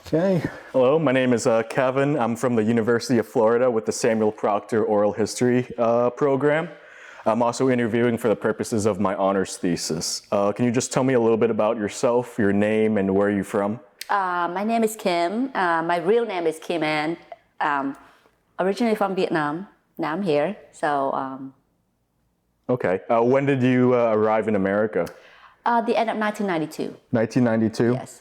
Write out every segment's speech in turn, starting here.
Okay. Hello, my name is Kevin. I'm from the University of Florida with the Samuel Proctor Oral History program. I'm also interviewing for the purposes of my honors thesis. Can you just tell me a little bit about yourself, your name, and where are you from? My name is Kim. My real name is Kim Ann. Originally from Vietnam. Now I'm here. Okay. When did you arrive in America? The end of 1992. 1992? Yes.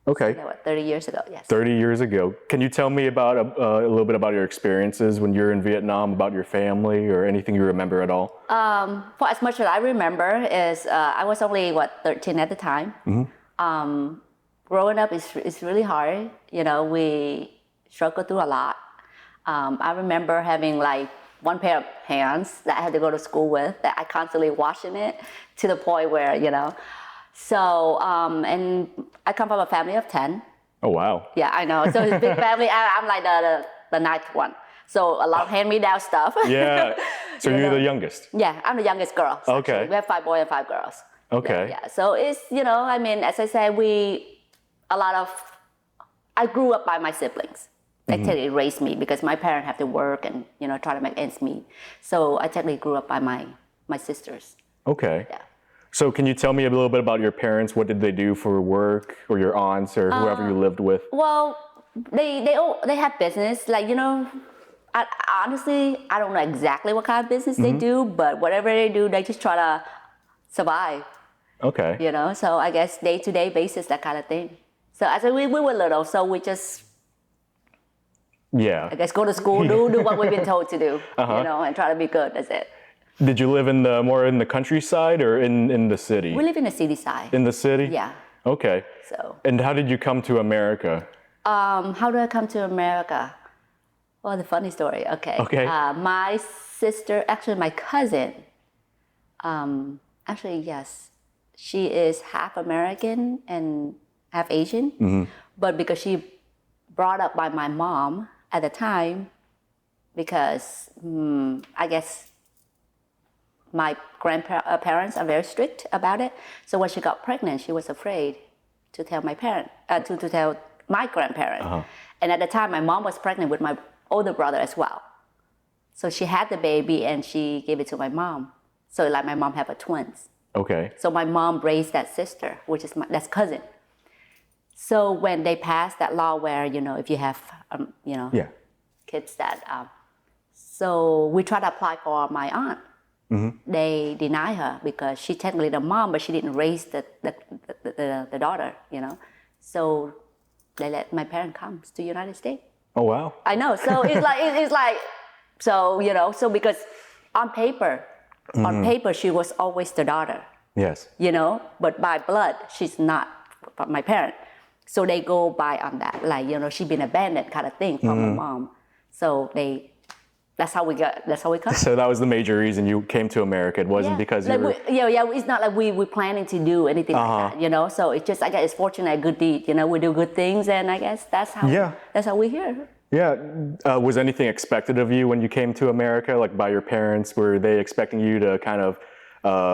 Okay. So, 30 years ago, yes. 30 years ago. Can you tell me about a little bit about your experiences when you're in Vietnam, about your family, or anything you remember at all? For as much as I remember is I was only 13 at the time. Growing up is really hard. You know, we struggled through a lot. I remember having like one pair of hands that I had to go to school with that I constantly washing it to the point where, So, and I come from a family of 10. Oh, wow. Yeah, I know. So it's a big family. I'm like the ninth one. So a lot of hand-me-down stuff. Yeah. So you're the youngest? Yeah, I'm the youngest girl. So okay. We have 5 boys and 5 girls. Okay. Yeah. So it's, as I said, I grew up by my siblings. They technically raised me because my parents have to work and, try to make ends meet. So I technically grew up by my sisters. Okay. Yeah. So can you tell me a little bit about your parents? What did they do for work, or your aunts, or whoever you lived with? Well, they have business. Honestly, I don't know exactly what kind of business they do, but whatever they do, they just try to survive. Okay. So I guess day-to-day basis, that kind of thing. So as we were little, so we just, I guess, go to school, do what we've been told to do, and try to be good. That's it. Did you live more in the countryside or in the city? We live in the city side. In the city? Yeah. Okay. So. And how did you come to America? How did I come to America? Well, the funny story. Okay. Okay. My sister, actually my cousin, yes, she is half American and half Asian. But because she brought up by my mom at the time, because I guess my grandparents are very strict about it. So when she got pregnant, she was afraid to tell my parent, to tell my grandparent. And at the time, my mom was pregnant with my older brother as well. So she had the baby and she gave it to my mom. So like my mom have twins. Okay. So my mom raised that sister, which is that's cousin. So when they passed that law where, if you have, kids that, so we tried to apply for my aunt. They deny her because she's technically the mom, but she didn't raise the daughter, So they let my parents come to the United States. Oh, wow. I know. So it's like, so because on paper, she was always the daughter. Yes. But by blood, she's not my parent. So they go by on that, she's been abandoned kind of thing from my mom. So that's how we come. So that was the major reason you came to America. It wasn't because you were... It's not like we're planning to do anything like that, So it's just, I guess, it's fortunate, a good deed. We do good things, and I guess that's how we're here. Yeah. Was anything expected of you when you came to America, like by your parents? Were they expecting you to kind of,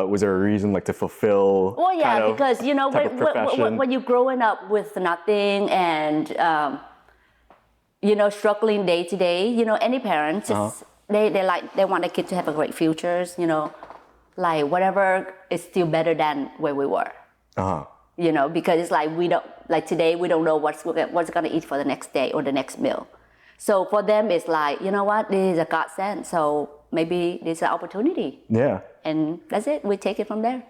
was there a reason to fulfill? Well, yeah, because, when you're growing up with nothing and, struggling day to day, any parents, they want their kid to have a great futures, whatever is still better than where we were. Because it's today we don't know what's going to eat for the next day or the next meal. So for them, it's like, this is a godsend. So maybe this is an opportunity. Yeah. And that's it. We take it from there.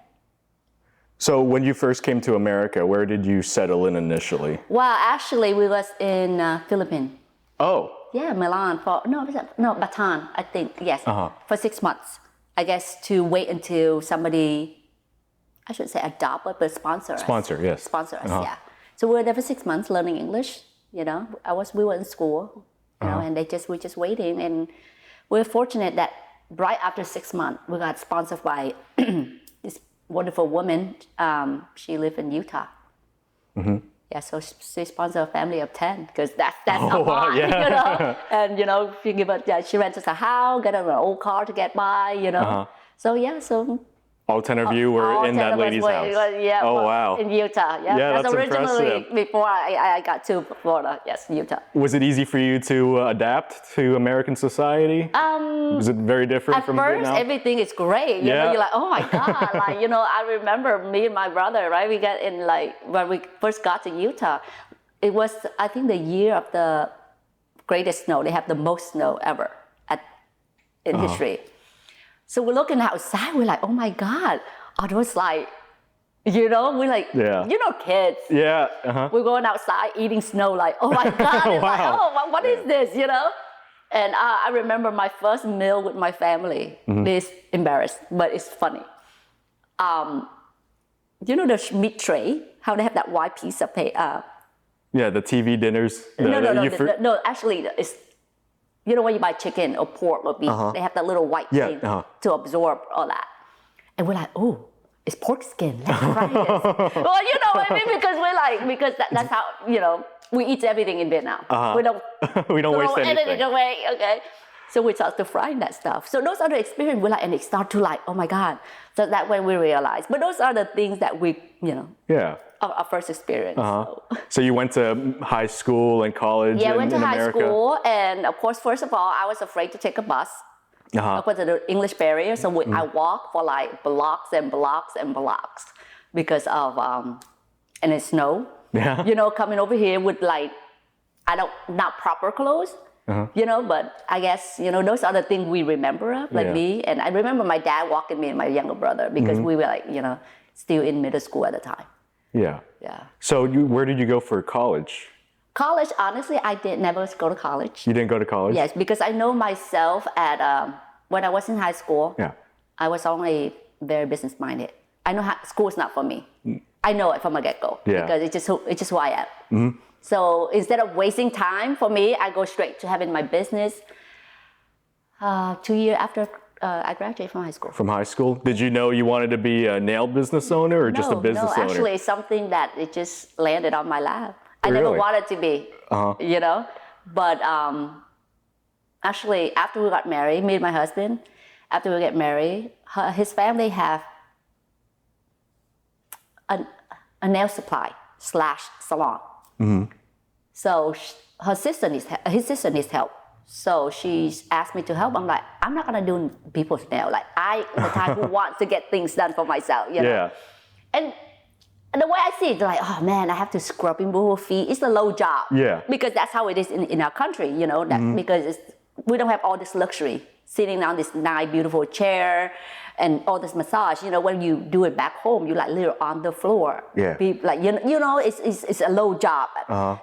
So when you first came to America, where did you settle in initially? Well, actually, we was in Philippines. Oh. Yeah, Milan Bataan, I think, yes, for 6 months. I guess to wait until somebody, I should say adopt, but sponsor us. Sponsor, yes. Sponsor us, yeah. So we were there for 6 months learning English, we were in school, and we're just waiting. And we're fortunate that right after 6 months, we got sponsored by this wonderful woman. She lived in Utah. Yeah, so she sponsored a family of 10 because that's a lot, And she rents us a house, get an old car to get by, So All 10 of you were All in 10 that of us lady's were- house. Yeah, Oh, well, wow. in Utah. Yeah, Yeah, that's originally impressive. before I got to Florida. Yes, Utah. Was it easy for you to adapt to American society? Was it very different At from first, Vietnam? everything is great. You know, Yeah. you're like, oh my God. Like, you know, I remember me and my brother, right? We got in like, when we first got to Utah, it was, I think, the year of the greatest snow. They have the most snow ever in history. So we're looking outside, we're like, oh my God. I was like, you know, we're like, you know, kids. Yeah. We're going outside eating snow, like, oh my God. It's like, Wow. oh, what is this, you know? And I remember my first meal with my family. It's embarrassed, but it's funny. You know the meat tray? How they have that white piece of paper? Yeah, the TV dinners. No, actually, it's, you know, when you buy chicken or pork or beef, they have that little white thing to absorb all that. And we're like, oh, it's pork skin. Let's try this. Well, you know what I mean? Because we're like, because that's how, you know, we eat everything in Vietnam. We don't waste throw anything. anything away, okay? So we start to frying that stuff. So those are the experiences we like, and it start to like, oh my God. So that when we realize. But those are the things that we, you know, our first experience. So you went to high school and college I went to in high America? school, and of course, first of all, I was afraid to take a bus. Because of the English barrier, so I walked for like blocks and blocks and blocks because of and it's snow. You know, coming over here with like not proper clothes. You know, but I guess, you know, those are the things we remember of, like me. And I remember my dad walking me and my younger brother because we were like, you know, still in middle school at the time. Yeah. So where did you go for college? College, honestly, I never go to college. You didn't go to college? Yes, because I know myself at, when I was in high school, I was only very business-minded. I know school is not for me. I know it from the get-go because it's just who I am. So instead of wasting time for me, I go straight to having my business 2 years after I graduated from high school. From high school? Did you know you wanted to be a nail business owner or just a business owner? No, actually it's something that it just landed on my lap. I never wanted to be, you know, but actually after we got married, me and my husband, after we get married, his family have a nail supply / salon. So his sister needs help. So she's asked me to help. I'm like, I'm not gonna do people's nail. Like I'm the type who wants to get things done for myself, you know? And the way I see it, like, oh man, I have to scrub people's feet. It's a low job. Because that's how it is in our country, you know, that because we don't have all this luxury, sitting on this nice, beautiful chair and all this massage. You know, when you do it back home, you like literally on the floor. Like, you know, it's a low job.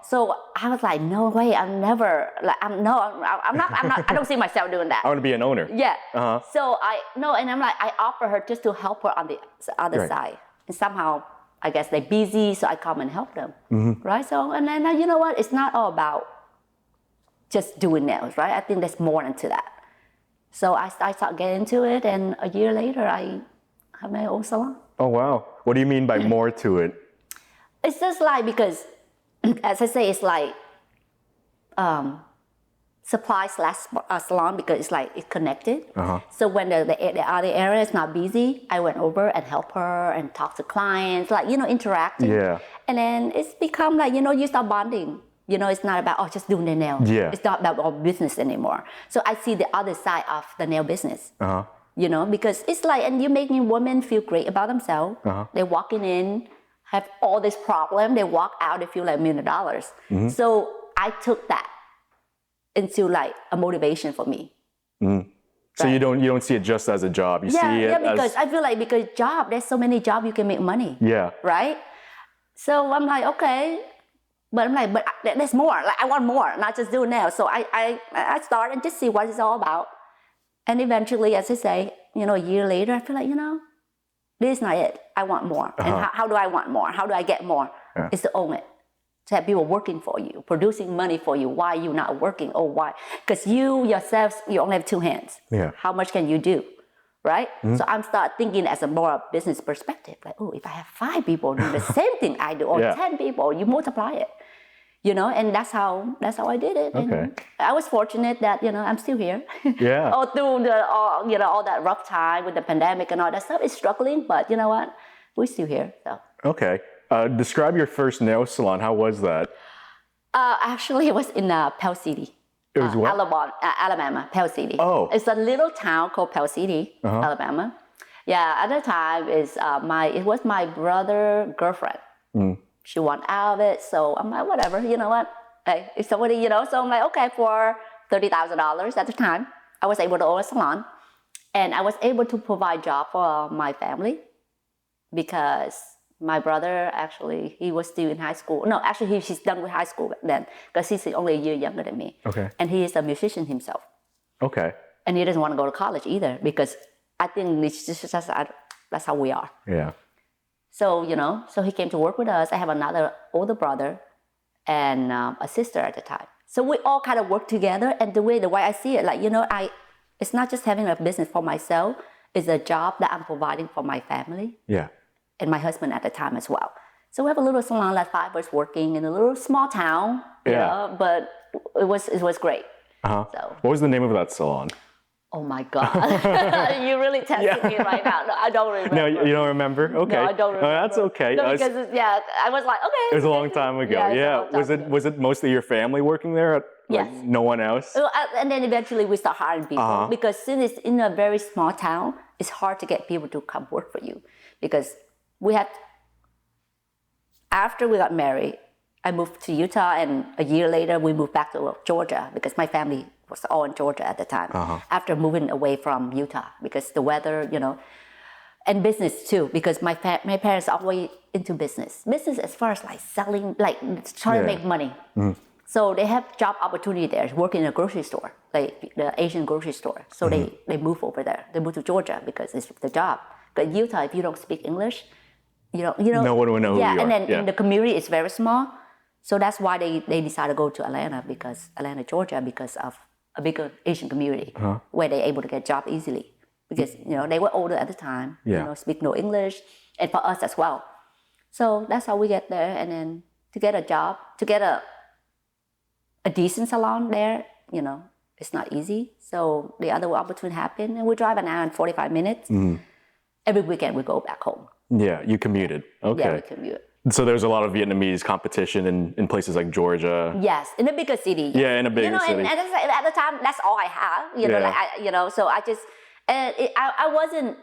So I was like, no way, I'm never, like, I'm not, I don't see myself doing that. I want to be an owner. So and I'm like, I offer her just to help her on the other side. And somehow, I guess they're busy, so I come and help them, right? So, and then, you know what? It's not all about just doing nails, right? I think there's more into that. So I started getting into it, and a year later, I have my own salon. Oh, wow. What do you mean by more to it? It's just like, because, as I say, it's like supply / salon, because it's like it's connected. So when the other area is not busy, I went over and help her and talk to clients, like, you know, interacting. And then it's become like, you know, you start bonding. You know, it's not about, just doing the nail. It's not about our business anymore. So I see the other side of the nail business. You know, because it's like, and you're making women feel great about themselves. They're walking in, have all this problem. They walk out, they feel like $1 million. So I took that into like a motivation for me. So you don't see it just as a job. You see it because I feel like because there's so many jobs you can make money. Right? So I'm like, okay. But I'm like, but there's more. Like I want more, not just do nails. So I start and just see what it's all about. And eventually, as I say, you know, a year later, I feel like, you know, this is not it. I want more. And how do I want more? How do I get more? It's to own it. To have people working for you, producing money for you. Why you not working? Or why? Because you yourself, you only have 2 hands. How much can you do? Right? So I'm start thinking as a more business perspective. Like, oh, if I have 5 people do the same thing I do, or 10 people, you multiply it. and that's how I did it. Okay. And I was fortunate that, I'm still here. Yeah. All through all that rough time with the pandemic and all that stuff. It's struggling, but you know what? We're still here, so. Okay. Describe your first nail salon. How was that? Actually, it was in Pell City. It was what? Alabama, Pell City. Oh. It's a little town called Pell City, Alabama. Yeah, at the time, it was my brother's girlfriend. She wanted out of it, so I'm like, whatever, you know what? Hey, if somebody, so I'm like, okay, for $30,000 at the time, I was able to own a salon. And I was able to provide job for my family because my brother, actually, he was still in high school. No, actually, he's done with high school back then because he's only a year younger than me. Okay. And he is a musician himself. Okay. And he doesn't want to go to college either because I think it's just that's how we are. Yeah. So, so he came to work with us. I have another older brother and a sister at the time. So we all kind of work together. And the way I see it, it's not just having a business for myself. It's a job that I'm providing for my family. Yeah. And my husband at the time as well. So we have a little salon, like 5 of us working in a little small town. Yeah. But it was great. So. What was the name of that salon? Oh my God. You're really testing me right now. No, I don't remember. No, you don't remember? Okay. No, I don't remember. Oh, that's okay. No, because I was like, okay. It was a long time ago. Yeah. Was it mostly your family working there? Yes. No one else? And then eventually we start hiring people because since it's in a very small town, it's hard to get people to come work for you because after we got married, I moved to Utah, and a year later we moved back to Georgia because my family was all in Georgia at the time. After moving away from Utah because the weather, and business too because my parents are always into business as far as like selling, like trying to make money. So they have job opportunity there, working in a grocery store, like the Asian grocery store. So they move over there. They move to Georgia because it's the job. But Utah, if you don't speak English, no one will know who you are. And then in the community, it's very small. So that's why they decided to go to Atlanta, Georgia, because of a bigger Asian community where they're able to get job easily. Because, they were older at the time, speak no English, and for us as well. So that's how we get there. And then to get a job, to get a decent salon there, it's not easy. So the other opportunity happened, and we drive an hour and 45 minutes. Every weekend we go back home. Yeah, you commuted. Okay. Yeah, we commute. So there's a lot of Vietnamese competition in places like Georgia. Yes, in a bigger city. Yes. Yeah, in a bigger city. And at the time, that's all I have. So I just, I wasn't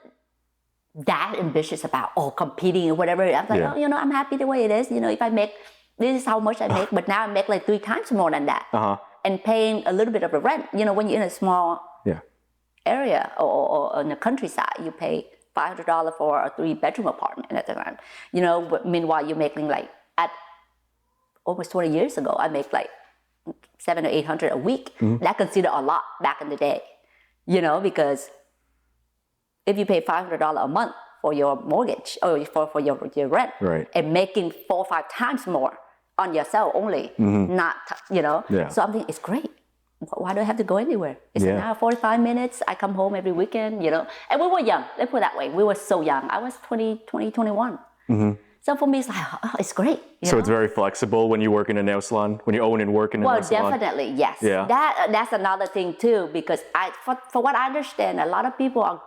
that ambitious about competing or whatever. I was like, I'm happy the way it is. If I make, this is how much I make, but now I make like 3 times more than that. And paying a little bit of the rent. When you're in a small area or in the countryside, you pay $500 for a 3-bedroom apartment at the time. But meanwhile, you're making like, at almost 20 years ago, I make like $700 or $800 a week. That considered a lot back in the day, because if you pay $500 a month for your mortgage or for your rent, and making 4 or 5 times more on yourself only, not, So I'm thinking, it's great. Why do I have to go anywhere? It's an hour, 45 minutes. I come home every weekend, And we were young. Let's put it that way. We were so young. I was 21. So for me, it's like, it's great. So it's very flexible when you work in a nail salon, when you own and work in a nail salon? Well, definitely, yes. Yeah. That's another thing too, because for what I understand, a lot of people are,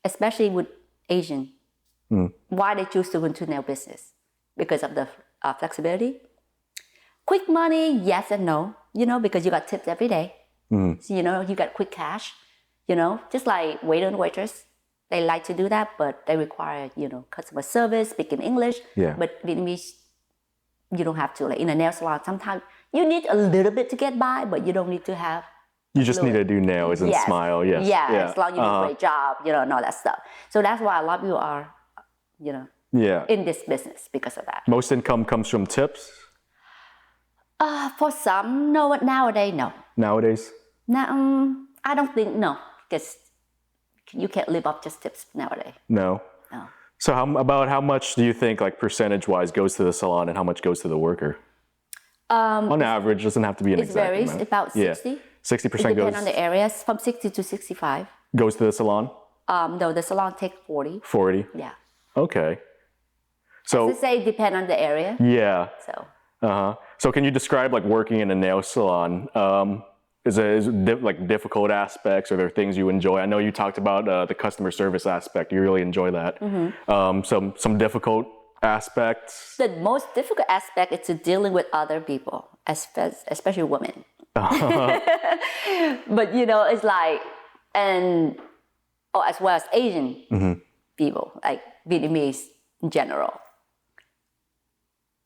especially with Asian, why they choose to go into nail business? Because of the flexibility. Quick money, yes and no. Because you got tips every day. So, you got quick cash. Just like waiter and waitress, they like to do that, but they require, customer service, speaking English. Yeah. But Vietnamese, you don't have to. Like in a nail salon, sometimes you need a little bit to get by, but you don't need to have. You just need to do nails and smile. Yes. Yeah, as long as you do a great job, and all that stuff. So that's why a lot of you are, in this business because of that. Most income comes from tips? For some, no. Nowadays, no. Nowadays? Now, I don't think, no. Because you can't live off just tips nowadays. No? No. So how much do you think, like percentage-wise, goes to the salon and how much goes to the worker? On average, doesn't have to be an exact amount. It varies, about 60. 60% goes... Depending on the areas, from 60 to 65. Goes to the salon? No, the salon takes 40. 40? Yeah. Okay. So... As I say, depend on the area. Yeah. So... So can you describe like working in a nail salon? Like difficult aspects? Are there things you enjoy? I know you talked about the customer service aspect. You really enjoy that. Some difficult aspects. The most difficult aspect is to dealing with other people, especially women. But it's like, as well as Asian people, like Vietnamese in general.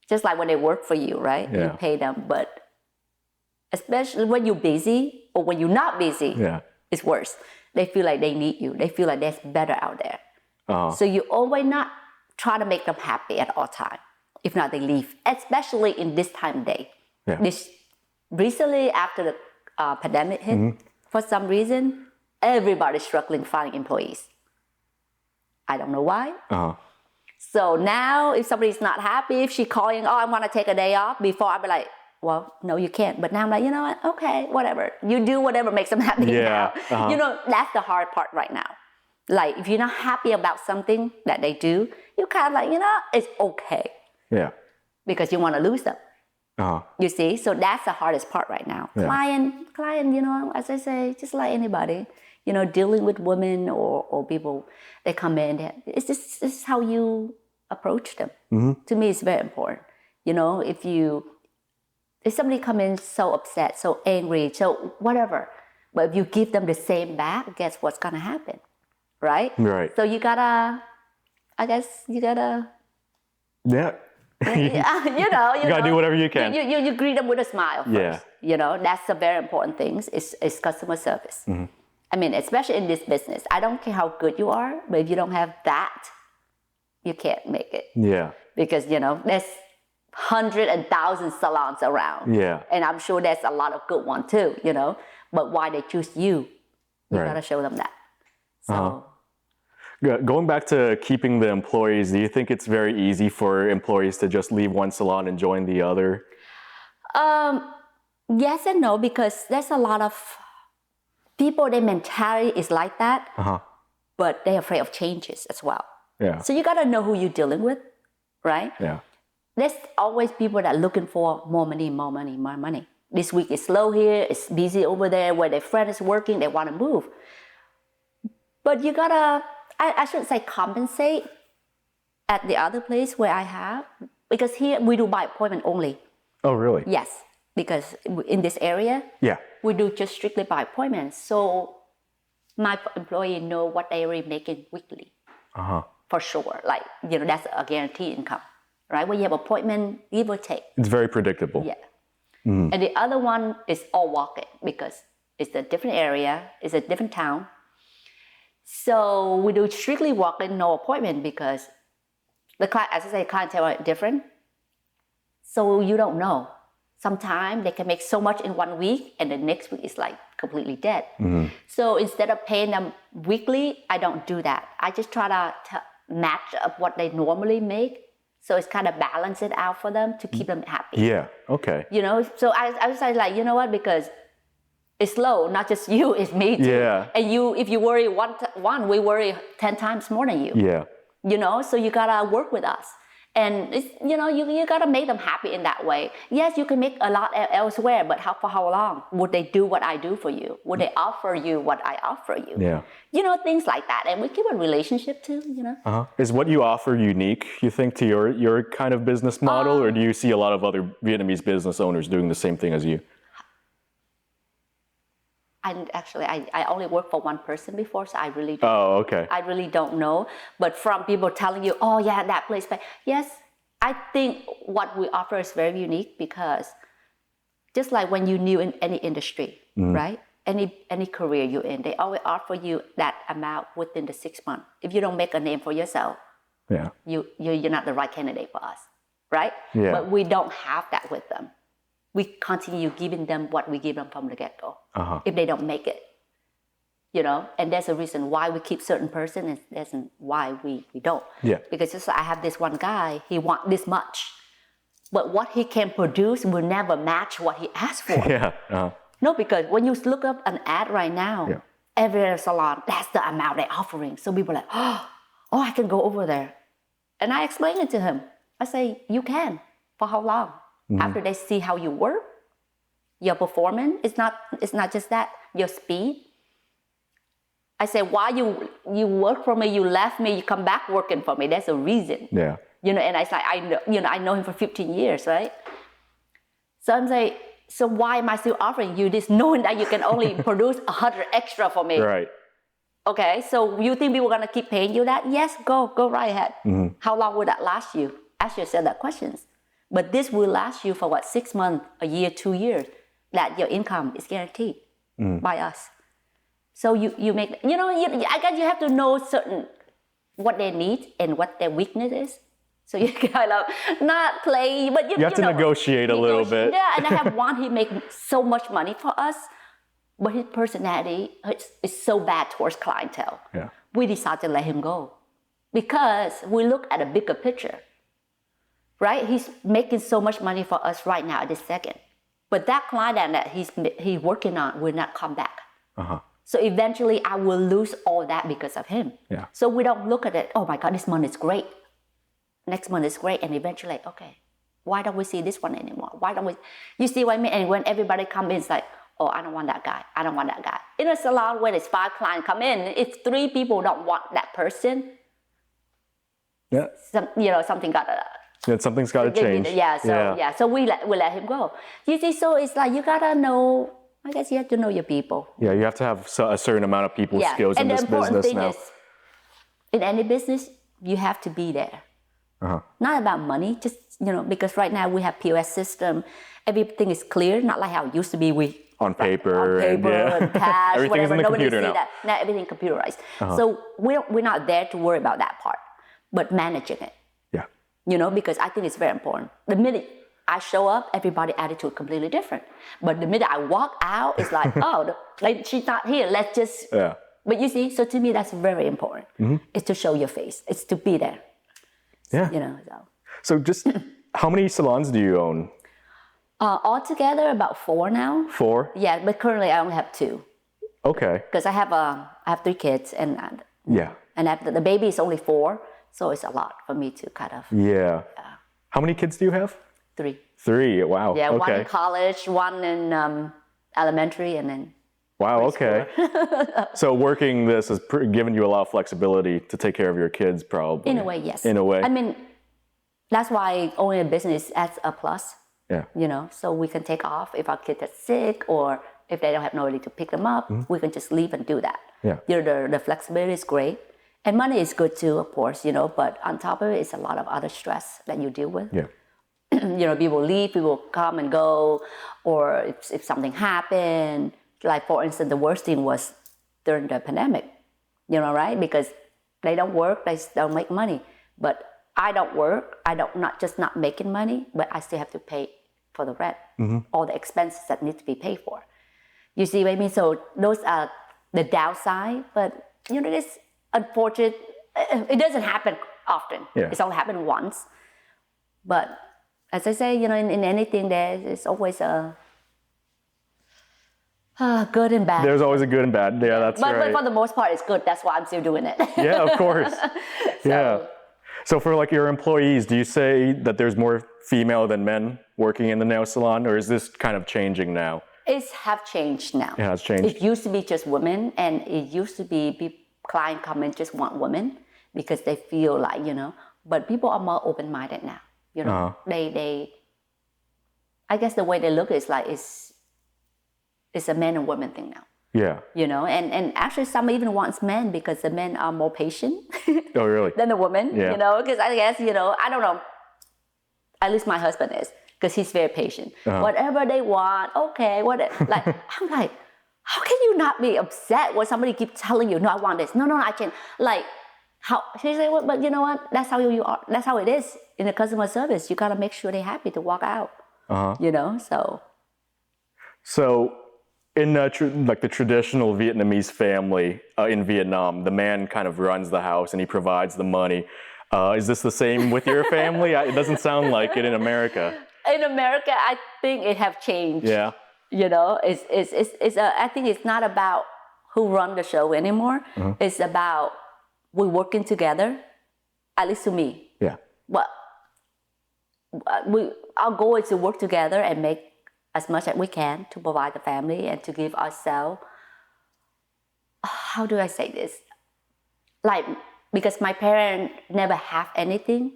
Just like when they work for you, right? Yeah. You pay them, but especially when you're busy or when you're not busy, it's worse. They feel like they need you. They feel like there's better out there. So you always not try to make them happy at all time. If not, they leave, especially in this time of day. Yeah. Recently, after the pandemic hit, for some reason, everybody's struggling finding employees. I don't know why. So now, if somebody's not happy, if she's calling, I want to take a day off, before I'd be like, well, no, you can't. But now I'm like, you know what? Okay, whatever. You do whatever makes them happy now. That's the hard part right now. Like, if you're not happy about something that they do, you kind of like, it's okay. Yeah. Because you want to lose them. You see? So that's the hardest part right now. Yeah. Client, as I say, just like anybody, dealing with women or people, they come in, it's just this is how you approach them. To me, it's very important. If somebody come in so upset, so angry, so whatever, but if you give them the same back, guess what's gonna happen, right? Right. So you gotta. Yeah. you gotta do whatever you can. You greet them with a smile first. Yeah. That's a very important thing. Is customer service. I mean, especially in this business, I don't care how good you are, but if you don't have that, you can't make it. Yeah. Because there's hundreds and thousands of salons around. Yeah. And I'm sure there's a lot of good ones too. But why they choose you gotta show them that. So. Going back to keeping the employees, do you think it's very easy for employees to just leave one salon and join the other? Yes and no, because there's a lot of people, their mentality is like that, but they're afraid of changes as well. Yeah. So you gotta know who you're dealing with, right? Yeah. There's always people that are looking for more money, more money, more money. This week is slow here, it's busy over there, where their friend is working, they want to move. But you gotta, I shouldn't say compensate at the other place where I have, because here we do by appointment only. Oh, really? Yes, because in this area, we do just strictly by appointment. So my employee know what they are making weekly, for sure. Like, that's a guaranteed income, right? When you have appointment, give or take. It's very predictable. Yeah. And the other one is all walk-in, because it's a different area, it's a different town. So we do strictly walk-in, no appointment, because the client, as I say, clientele are different. So you don't know. Sometimes they can make so much in 1 week, and the next week is like completely dead. So instead of paying them weekly, I don't do that. I just try to match up what they normally make. So it's kind of balance it out for them to keep them happy. Yeah, okay. So I was like, you know what, because it's slow, not just you, it's me too. Yeah. And if you worry one, we worry 10 times more than you. Yeah. So you gotta work with us. And it's, you gotta make them happy in that way. Yes, you can make a lot elsewhere, but for how long? Would they do what I do for you? Would they offer you what I offer you? Yeah. Things like that. And we keep a relationship too, Is what you offer unique, you think, to your kind of business model? Or do you see a lot of other Vietnamese business owners doing the same thing as you? I only worked for one person before, so I really don't. Oh, okay. I really don't know. But from people telling you, oh yeah, that place. Yes, I think what we offer is very unique, because just like when you're new in any industry, right? Any career you're in, they always offer you that amount within the 6 months. If you don't make a name for yourself, you're not the right candidate for us, right? Yeah. But we don't have that with them. We continue giving them what we give them from the get-go. If they don't make it, and there's a reason why we keep certain person, and there's why we don't. Yeah. Because just like I have this one guy, he wants this much, but what he can produce will never match what he asked for. Yeah. No, because when you look up an ad right now, every salon, that's the amount they're offering. So people are like, oh, I can go over there. And I explain it to him. I say, you can. For how long? After they see how you work, your performance, it's not just that, your speed. I say, why you work for me, you left me, you come back working for me. There's a reason. Yeah. And it's like, I know him for 15 years, right? So I'm like, so why am I still offering you this, knowing that you can only produce 100 extra for me? Right. Okay, so you think people are gonna keep paying you that? Yes, go right ahead. How long will that last you? Ask yourself that questions. But this will last you for 6 months, a year, 2 years, that your income is guaranteed by us. So you make, I guess you have to know certain, what they need and what their weakness is. So you kind of not play, but you have to negotiate a little bit. Yeah, and I have one, he make so much money for us, but his personality is so bad towards clientele. Yeah. We decided to let him go because we look at a bigger picture, right? He's making so much money for us right now at this second. But that client that he's working on will not come back. So eventually I will lose all that because of him. Yeah. So we don't look at it, oh my God, this month is great. Next month is great. And eventually, okay, why don't we see this one anymore? Why don't we, you see what I mean? And when everybody comes in, it's like, oh, I don't want that guy. I don't want that guy. In a salon where there's 5 clients come in, if 3 people don't want that person, yeah, something got to... something's got to change. So we let him go. You see, so it's like, you got to know, I guess you have to know your people. Yeah, you have to have a certain amount of people skills in this business now. Is, in any business, you have to be there. Not about money, just, because right now we have POS system. Everything is clear, not like how it used to be. On paper and cash, everything whatever. is in the Nobody computer now. That. Now everything computerized. So we're not there to worry about that part, but managing it. Yeah. Because I think it's very important. The minute I show up, everybody's attitude completely different. But the minute I walk out, it's like, she's not here. Let's just. Yeah. But you see, so to me, that's very important. It's to show your face. It's to be there. Yeah. So just how many salons do you own? Altogether, about 4 now. 4? Yeah, but currently I only have 2. Okay. Because I have 3 kids, and the baby is only 4, so it's a lot for me to kind of. Yeah. How many kids do you have? 3. 3. Wow. Yeah, okay. 1 in college, 1 in elementary, and then. Wow. Okay. So working this has given you a lot of flexibility to take care of your kids, probably. In a way, yes. In a way. I mean, that's why owning a business adds a plus. Yeah. So we can take off if our kids are sick or if they don't have nobody to pick them up, we can just leave and do that. Yeah. The flexibility is great. And money is good too, of course, but on top of it, it's a lot of other stress that you deal with. Yeah. People leave, people come and go, or if something happened, like for instance, the worst thing was during the pandemic, right? Because they don't work, they don't make money. But I don't work, not just not making money, but I still have to pay for the rent, all the expenses that need to be paid for. You see what I mean? So those are the downside, but this unfortunate, it doesn't happen often. Yeah. It's only happened once. But as I say, in anything there's always a good and bad. There's always a good and bad. Yeah, that's right. But for the most part, it's good. That's why I'm still doing it. Yeah, of course. So for your employees, do you say that there's more female than men working in the nail salon, or is this kind of changing now? It's have changed now. It has changed. It used to be just women, and it used to be client come in just want women because they feel like, but people are more open-minded now. They I guess the way they look is like it's a man and woman thing now. Yeah. And actually some even wants men because the men are more patient. Oh, really? Than the woman, Yeah. because I guess, I don't know. At least my husband is, because he's very patient. Whatever they want, okay, I'm like, how can you not be upset when somebody keeps telling you, no, I want this. No, I can't. She's like, well, but you know what? That's how you are. That's how it is in the customer service. You got to make sure they're happy to walk out, so. So in the traditional Vietnamese family in Vietnam, the man kind of runs the house and he provides the money. Is this the same with your family? It doesn't sound like it in America. In America, I think it have changed. Yeah. I think it's not about who run the show anymore. It's about we working together, at least to me. Yeah. Well, our goal is to work together and make as much as we can to provide the family and to give ourselves, how do I say this? Like, because my parents never have anything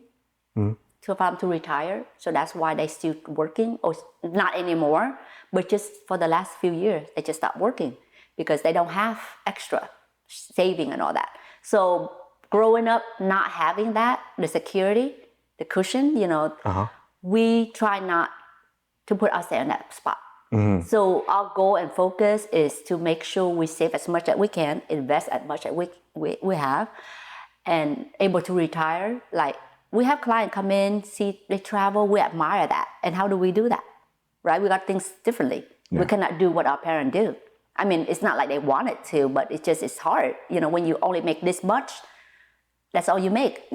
for them to retire, so that's why they still working, or not anymore, but just for the last few years, they just stopped working because they don't have extra saving and all that. So growing up not having that, the security, the cushion, we try not to put ourselves in that spot. So our goal and focus is to make sure we save as much as we can, invest as much as we have, and able to retire. Like, we have clients come in, see they travel, we admire that. And how do we do that? Right? We got things differently. We cannot do what our parents do. I mean, it's not like they wanted to, but it's hard. When you only make this much, that's all you make,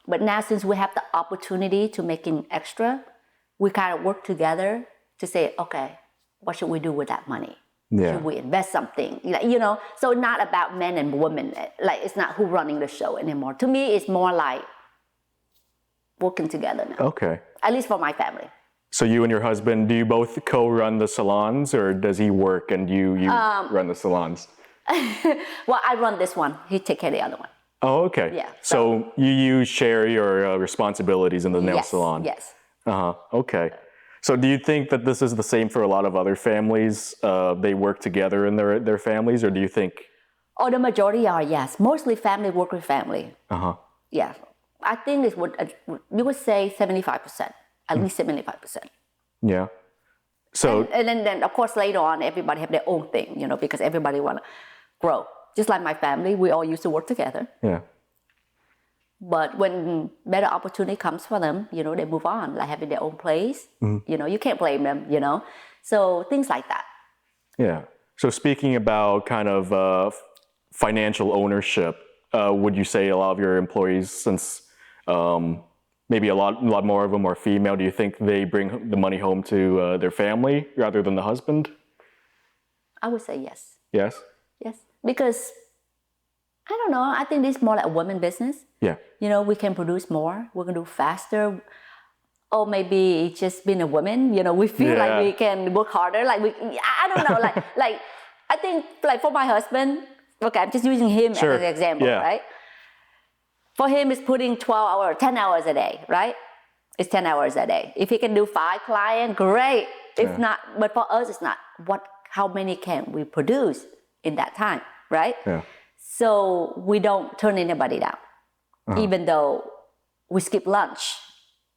But now, since we have the opportunity to making extra, we kind of work together to say, okay, what should we do with that money? Yeah. Should we invest something? So not about men and women. Like, it's not who running the show anymore. To me, it's more like working together now. Okay. At least for my family. So you and your husband, do you both co-run the salons, or does he work and you run the salons? Well, I run this one. He take care of the other one. Oh, okay. Yeah. So you share your responsibilities in the nail salon? Yes. Okay. So do you think that this is the same for a lot of other families? They work together in their families, or do you think? Oh, the majority are, yes. Mostly family work with family. Yeah. I think you would say 75%, at least 75%. Yeah. So. And then, of course, later on, everybody have their own thing, because everybody want to grow. Just like my family, we all used to work together. Yeah. But when better opportunity comes for them, they move on, like having their own place. You can't blame them, So things like that. Yeah. So speaking about kind of financial ownership, would you say a lot of your employees, since maybe a lot more of them are female, do you think they bring the money home to their family rather than the husband? I would say yes. Yes? Yes. Because, I don't know, I think this is more like a woman business. Yeah. We can produce more, we can do faster. Or maybe it's just being a woman, we feel like we can work harder. Like, I don't know, like I think, like, for my husband, okay, I'm just using him as an example, right? For him, it's putting 12 hours, 10 hours a day, right? It's 10 hours a day. If he can do 5 clients, great. If not, but for us, it's not. How many can we produce in that time, right? Yeah. So we don't turn anybody down, even though we skip lunch,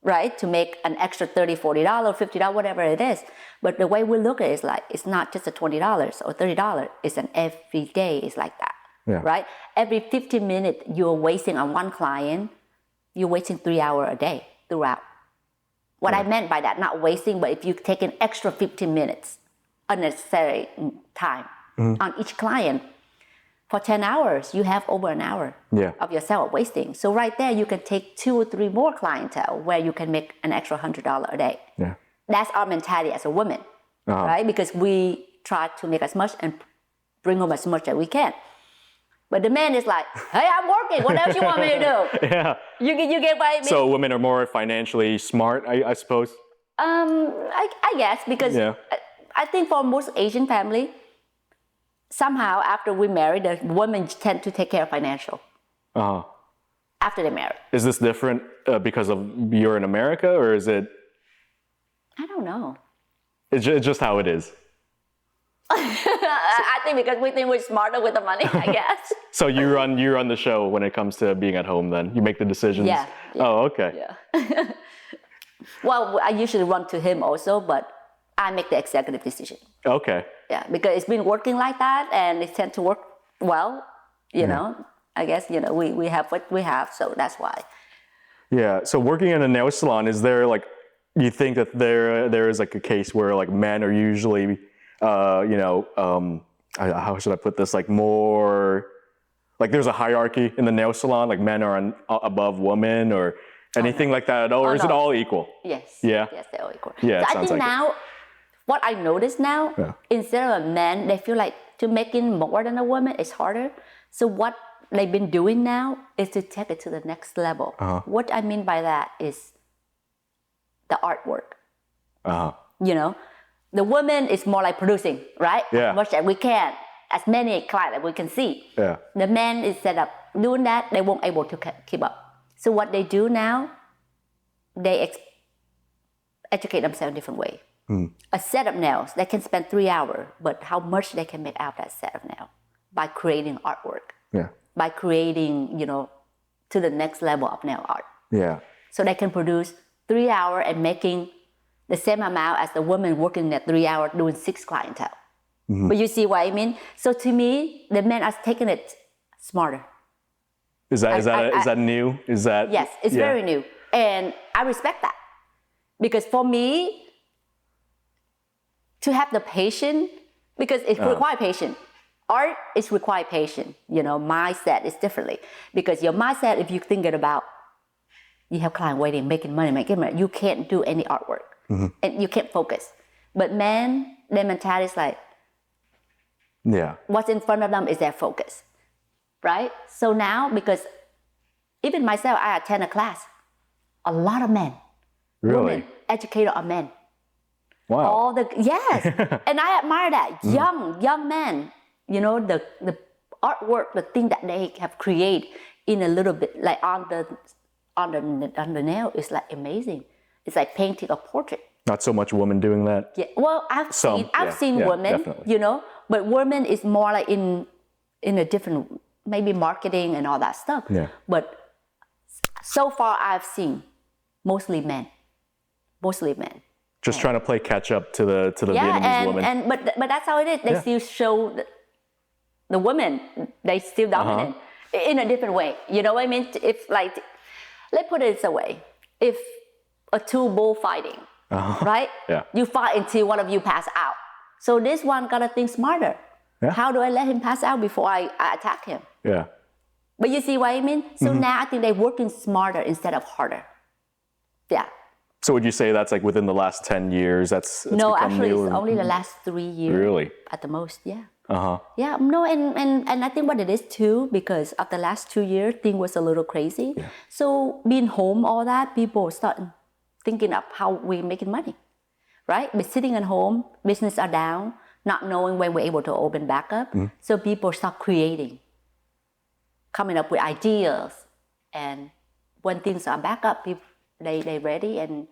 right? To make an extra $30, $40, $50, whatever it is. But the way we look at it is like, it's not just a $20 or $30. It's an every day is like that, right? Every 15 minutes you're wasting on one client, you're wasting 3 hours a day throughout. What I meant by that, not wasting, but if you take an extra 15 minutes, unnecessary time on each client, for 10 hours, you have over an hour of yourself wasting. So right there, you can take 2 or 3 more clientele where you can make an extra $100 a day. Yeah. That's our mentality as a woman, right? Because we try to make as much and bring home as much as we can. But the man is like, hey, I'm working. What else you want me to do? Yeah. You get what I mean? So women are more financially smart, I suppose? I guess, because I think for most Asian family, somehow after we marry, the women tend to take care of financial. After they marry. Is this different because of you're in America, or is it? I don't know. It's just how it is. I think because we think we're smarter with the money, I guess. So you run the show when it comes to being at home, then? You make the decisions? Yeah. Oh, okay. Yeah. Well, I usually run to him also, but I make the executive decision. Okay. Yeah, because it's been working like that, and it tends to work well, you know. I guess, we have what we have, so that's why. Yeah, so working in a nail salon, is there like, you think that there is like a case where like men are usually, how should I put this, like more, like there's a hierarchy in the nail salon, like men are above women or anything like that at all, or is it all equal? Yes. Yeah? Yes, they're all equal. Yeah, so I think now, what I notice now, instead of a man, they feel like to making more than a woman is harder. So what they've been doing now is to take it to the next level. What I mean by that is the artwork. Uh-huh. You know, the woman is more like producing, right? Yeah. As much as we can, as many clients that we can see. Yeah. The man is set up doing that, they won't able to keep up. So what they do now, they educate themselves in a different way. A set of nails, they can spend 3 hours, but how much they can make out that set of nails by creating artwork, by creating, to the next level of nail art. Yeah. So they can produce 3 hours and making the same amount as the woman working that 3 hours doing 6 clientele. But you see what I mean? So to me, the men are taking it smarter. Is that new? Is that yes? It's very new, and I respect that because for me, to have the patience, because it requires patience. Art is require patience. Mindset is differently because your mindset, if you're thinking about you have client waiting, making money, you can't do any artwork and you can't focus. But men, their mentality is like, what's in front of them is their focus, right? So now, because even myself, I attend a class, a lot of men, women, educated are men. Wow. Yes, and I admire that young men. The artwork, the thing that they have created in a little bit, like on the nail, is like amazing. It's like painting a portrait. Not so much women doing that. Yeah, well, I've seen women, definitely. but women is more like in a different, maybe marketing and all that stuff. Yeah. But so far, I've seen mostly men. Just trying to play catch up to the Vietnamese women. But that's how it is. They still show the women. They still dominant in a different way. You know what I mean? If let's put it this way: if a two bull fighting, right? Yeah. You fight until one of you pass out. So this one gotta think smarter. Yeah. How do I let him pass out before I attack him? Yeah. But you see what I mean? So now I think they're working smarter instead of harder. Yeah. So would you say that's like within the last 10 years? That's no, become actually, new, it's only the last 3 years. Really? At the most, yeah. Uh-huh. Yeah, no, and I think what it is too, because of the last 2 years, thing was a little crazy. Yeah. So being home, all that, people start thinking of how we're making money, right? But sitting at home, business are down, not knowing when we're able to open back up. So people start creating, coming up with ideas, and when things are back up, people they ready, and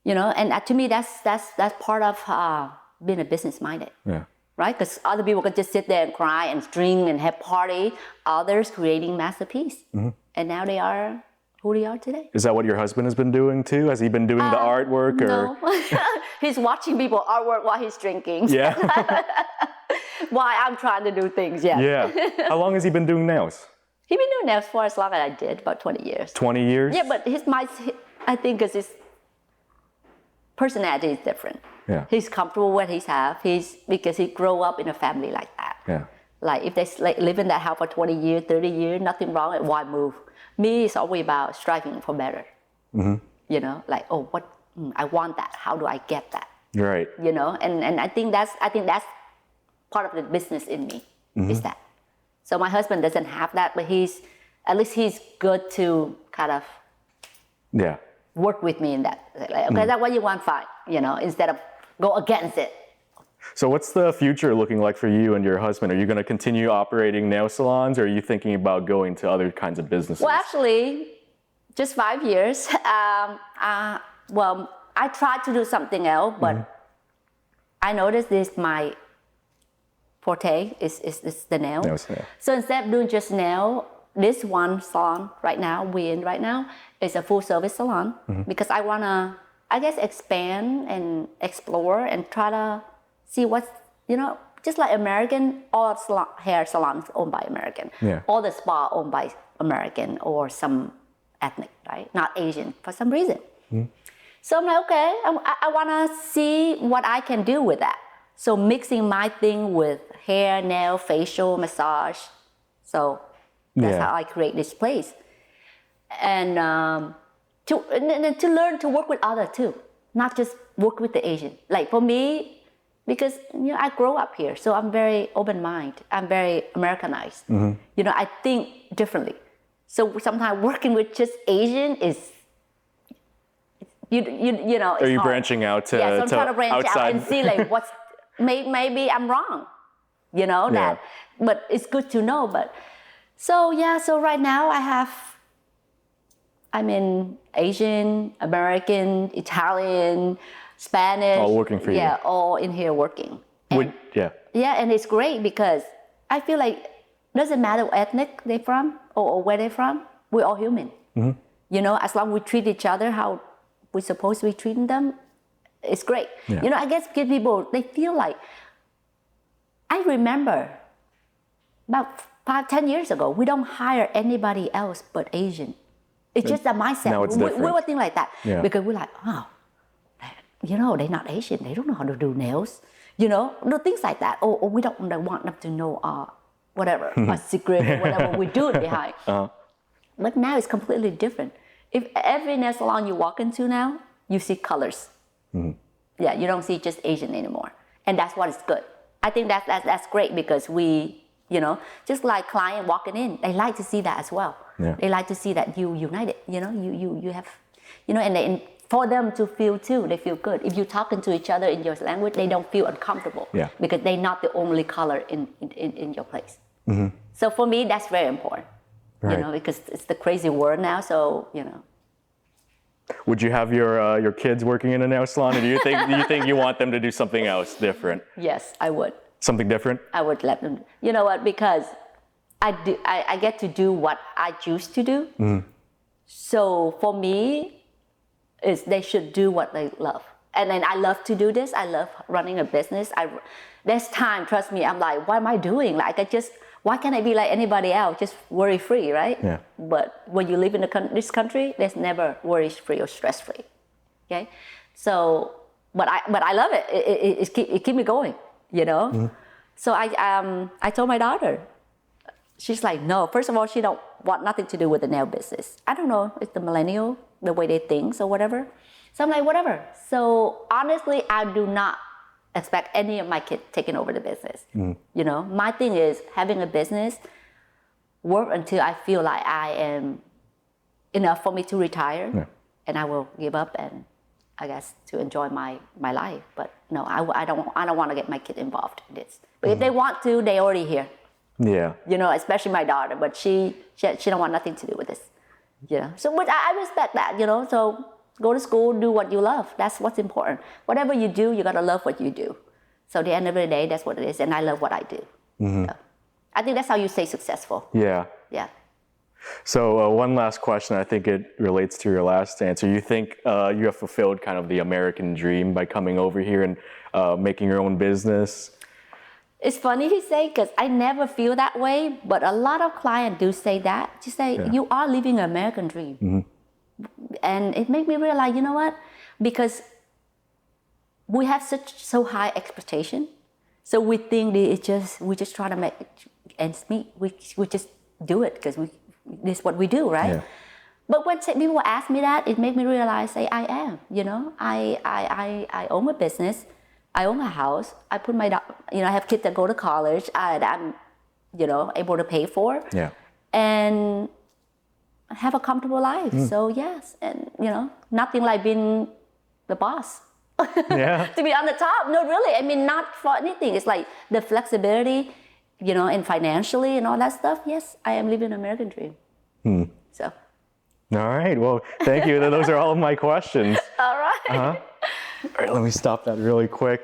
and to me that's part of being a business minded. Yeah. Right? Because other people can just sit there and cry and drink and have party. Others creating masterpiece, and now they are who they are today. Is that what your husband has been doing too? Has he been doing the artwork or? No, he's watching people artwork while he's drinking. Yeah. While I'm trying to do things. Yeah. Yeah. How long has he been doing nails? He's been doing nails for as long as I did, about 20 years. 20 years? Yeah, but I think because his personality is different. Yeah. He's comfortable with what he have. Because he grew up in a family like that. Yeah. Like if they live in that house for 20 years, 30 years, nothing wrong, why move? Me, it's always about striving for better. Like, I want that. How do I get that? Right. And I think that's part of the business in me, is that. So my husband doesn't have that, but at least he's good to kind of work with me in that. Like, okay, that's what you want, fine. Instead of go against it. So what's the future looking like for you and your husband? Are you going to continue operating nail salons, or are you thinking about going to other kinds of businesses? Well, actually, just 5 years. I tried to do something else, but I noticed my forte is the nail. So instead of doing just nail, this one salon right now is a full service salon because I want to, I guess, expand and explore and try to see what's, just like American, all hair salons owned by American, all the spa owned by American or some ethnic, right? Not Asian for some reason. So I'm like, okay, I want to see what I can do with that. So mixing my thing with hair, nail, facial, massage. So that's how I create this place. And to learn to work with others too, not just work with the Asian. Like for me, because I grew up here, so I'm very open-minded. I'm very Americanized. I think differently. So sometimes working with just Asian is you know. Are you branching out to Yeah, so I'm trying to branch outside? out and see like what's maybe I'm wrong, you know that. But it's good to know. But so right now I'm in Asian, American, Italian, Spanish. All working for you. Yeah, all in here working. Yeah, and it's great because I feel like doesn't matter what ethnic they're from or where they're from, we're all human. You know, as long as we treat each other how we're supposed to be treating them, it's great. Yeah. You know, I guess people, they feel like, I remember about 5-10 years ago, we don't hire anybody else but Asian. It's just a mindset. Now it's different. We were thinking like that because we're like, oh, you know, they're not Asian. They don't know how to do nails. You know, things like that. Or we don't want them to know whatever, a secret or whatever we're doing behind. But now it's completely different. If every nail salon you walk into now, you see colors. Yeah, you don't see just Asian anymore. And that's what is good. I think that's great because we, you know, just like client walking in, they like to see that as well. Yeah. They like to see that you united, you know, you have, you know, and for them to feel too, they feel good. If you're talking to each other in your language, they don't feel uncomfortable because they're not the only color in your place. So for me, that's very important, you know, because it's the crazy world now. So, you know. Would you have your kids working in a nail salon, or do you think you want them to do something else different? Yes, I would. Something different? I would let them. You know what? Because I get to do what I choose to do. So for me, they should do what they love. And then I love to do this. I love running a business. There's time, trust me. I'm like, what am I doing? Like why can't I be like anybody else? Just worry free, right? Yeah. But when you live in this country, there's never worry free or stress free. Okay. So, but I love it. It keep me going. You know. So I told my daughter. She's like, no. First of all, she don't want nothing to do with the nail business. I don't know. It's the millennial, the way they think, or whatever. So I'm like, whatever. So honestly, I do not expect any of my kids taking over the business. You know, my thing is having a business, work until I feel like I am enough for me to retire, and I will give up and I guess to enjoy my life. But no, I don't want to get my kid involved in this. But if they want to, they already here. Yeah. You know, especially my daughter, but she don't want nothing to do with this. You know, so but I respect that. You know, so go to school, do what you love. That's what's important. Whatever you do, you gotta love what you do. So at the end of the day, that's what it is, and I love what I do. So I think that's how you stay successful. Yeah. Yeah. So one last question. I think it relates to your last answer. You think you have fulfilled kind of the American dream by coming over here and making your own business? It's funny you say, because I never feel that way, but a lot of clients do say that. Just say, you are living an American dream. And it made me realize, you know what? Because we have so high expectation. So we think we just try to make ends meet. We just do it because this is what we do, right? Yeah. But when people ask me that, it made me realize, I am, you know, I own a business. I own a house. I put I have kids that go to college that I'm, you know, able to pay for. Yeah. And have a comfortable life. So yes, and you know, nothing like being the boss. Yeah. To be on the top. No, really. I mean, not for anything. It's like the flexibility, you know, and financially and all that stuff. Yes, I am living an American dream. So. All right. Well, thank you. Those are all of my questions. All right. All right, let me stop that really quick.